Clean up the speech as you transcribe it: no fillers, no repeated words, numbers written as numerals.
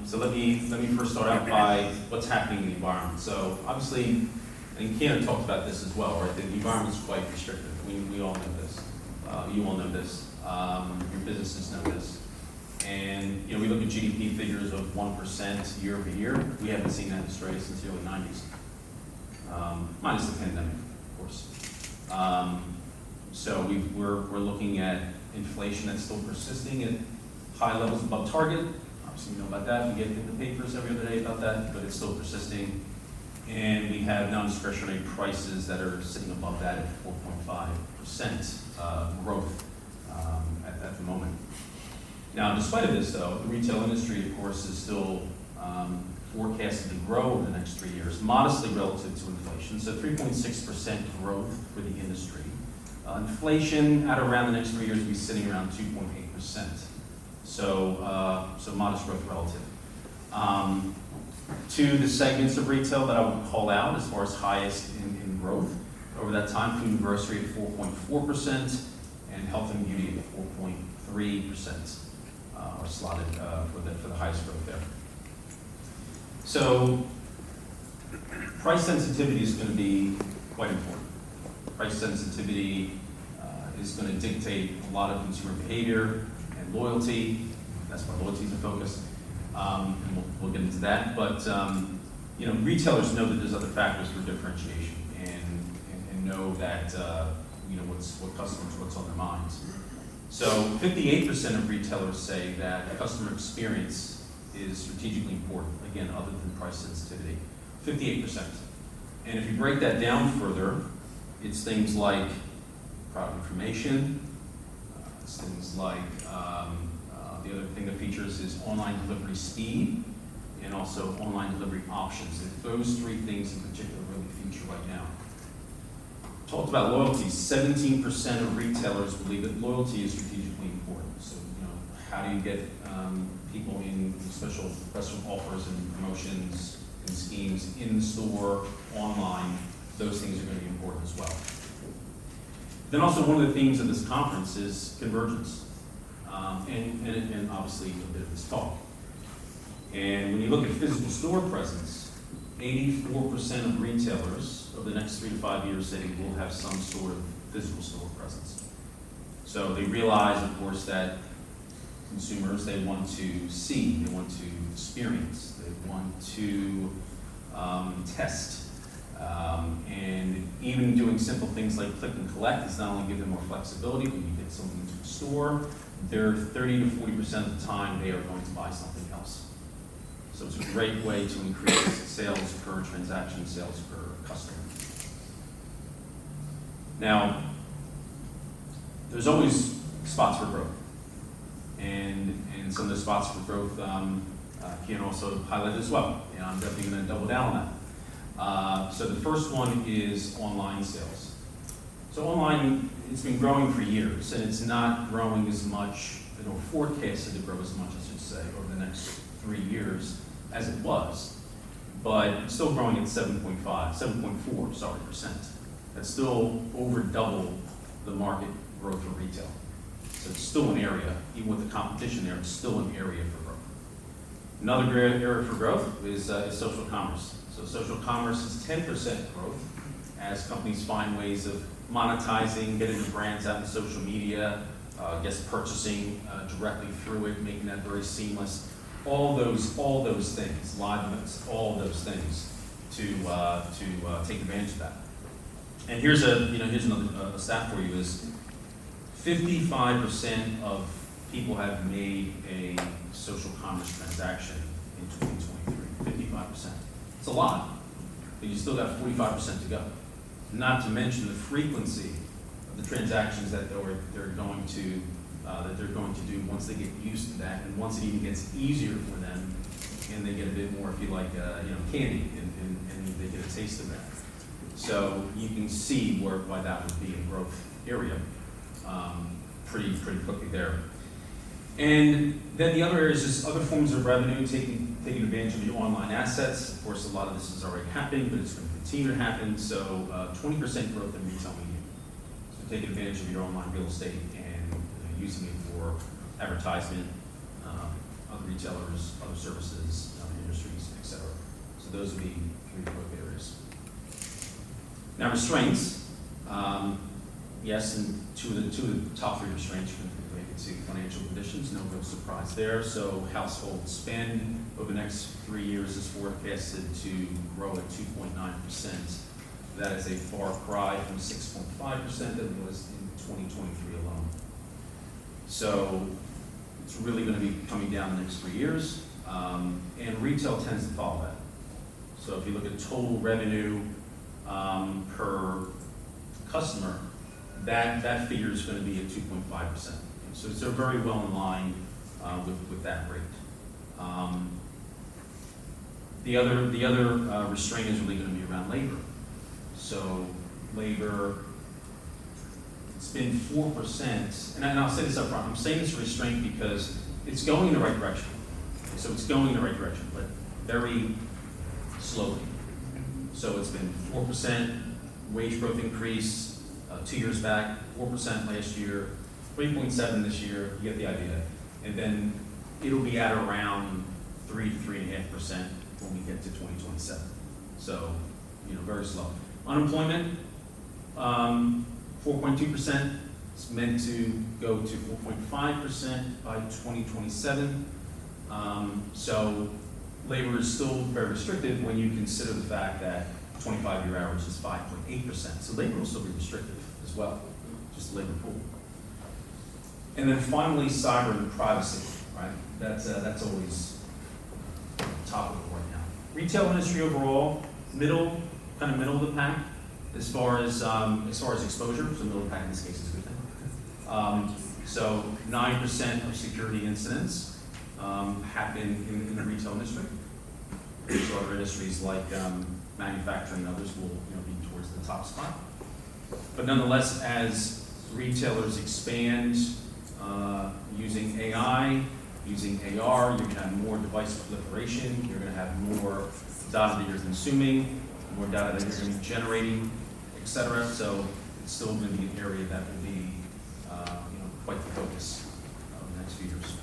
So let me first start out by what's happening in the environment. So obviously, and Keynote talked about this as well, right? The environment is quite restrictive. We all know this. You all know this. Your businesses know this. And we look at GDP figures of 1% year over year. We haven't seen that in Australia since the early 90s, minus the pandemic, of course. So we're looking at inflation that's still persisting at high levels above target. Obviously, you know about that. We get in the papers every other day about that, but it's still persisting. And we have non-discretionary prices that are sitting above that at 4.5% growth at the moment. Now, despite of this, though, the retail industry, of course, is still forecasted to grow over the next 3 years, modestly relative to inflation. So 3.6% growth for the industry. Inflation at around the next 3 years will be sitting around 2.8%. So modest growth relative. To the segments of retail that I would call out as far as highest in growth over that time, food and grocery at 4.4% and health and beauty at 4.3% are slotted for the highest growth there. So price sensitivity is going to be quite important. Price sensitivity is going to dictate a lot of consumer behavior and loyalty. That's why loyalty is a focus. And we'll get into that. But retailers know that there's other factors for differentiation and know that what's on their minds. So 58% of retailers say that customer experience is strategically important, again, other than price sensitivity. 58%. And if you break that down further, it's things like product information, it's things like the other thing that features is online delivery speed and also online delivery options. If those three things in particular really feature right now. Talked about loyalty. 17% of retailers believe that loyalty is strategically important. So, how do you get people in special offers and promotions and schemes in the store, online? Those things are going to be important as well. Then also one of the themes of this conference is convergence. And obviously a bit of this talk. And when you look at physical store presence, 84% of retailers over the next 3 to 5 years say they will have some sort of physical store presence. So they realize, of course, that consumers, they want to see, they want to experience, they want to test. And even doing simple things like click and collect is not only give them more flexibility when you get something into a store, they're 30 to 40% of the time they are going to buy something else. So it's a great way to increase sales per transaction, sales per customer. Now, there's always spots for growth. And some of the spots for growth, Kian also highlighted as well. And I'm definitely going to double down on that. So the first one is online sales. So online, it's been growing for years, and it's not growing as much, or forecasted to grow as much, I should say, over the next 3 years as it was. But it's still growing at 7.4%. That's still over double the market growth for retail. So it's still an area, even with the competition there, it's still an area for growth. Another great area for growth is social commerce. So social commerce is 10% growth as companies find ways of monetizing, getting the brands out in social media, guest purchasing directly through it, making that very seamless. All those things, live events, all those things to take advantage of that. And here's another stat for you: is 55% of people have made a social commerce transaction in 2023. 55%. It's a lot, but you still got 45% to go. Not to mention the frequency of the transactions that they're going to do once they get used to that, and once it even gets easier for them, and they get a bit more, if you like, candy, and they get a taste of that. So you can see why that would be a growth area pretty quickly there. And then the other areas is other forms of revenue, taking advantage of your online assets. Of course, a lot of this is already happening, but it's going to continue to happen. So 20% growth in retail media. So taking advantage of your online real estate and using it for advertisement, other retailers, other services, other industries, et cetera. So those would be three growth areas. Now restraints, yes, and two of the top three restraints are related to financial conditions, no real surprise there. So household spend over the next 3 years is forecasted to grow at 2.9%. That is a far cry from 6.5% that it was in 2023 alone. So it's really going to be coming down the next 3 years, and retail tends to follow that. So if you look at total revenue per customer, that figure is going to be at 2.5%. So they're very well in line with that rate. The other restraint is really going to be around labor. So labor, it's been 4%, and I'll say this up front, I'm saying this restraint because it's going in the right direction. So it's going in the right direction, but very slowly. So it's been 4% wage growth increase 2 years back, 4% last year, 3.7 this year, you get the idea. And then it'll be at around 3 to 3.5% when we get to 2027. So, very slow. Unemployment, 4.2%. It's meant to go to 4.5% by 2027. So labor is still very restrictive when you consider the fact that 25-year average is 5.8%. So labor will still be restrictive as well, just the labor pool. And then finally, cyber and privacy, right? That's always topical right now. Retail industry overall, middle of the pack as far as exposure. So middle of the pack in this case is a good thing. So 9% of security incidents happen in the retail industry. So other industries like manufacturing and others will be towards the top spot. But nonetheless, as retailers expand using AI, using AR, you're going to have more device proliferation, you're going to have more data that you're consuming, more data that you're going to be generating, et cetera. So it's still going to be an area that will be quite the focus of the next few years.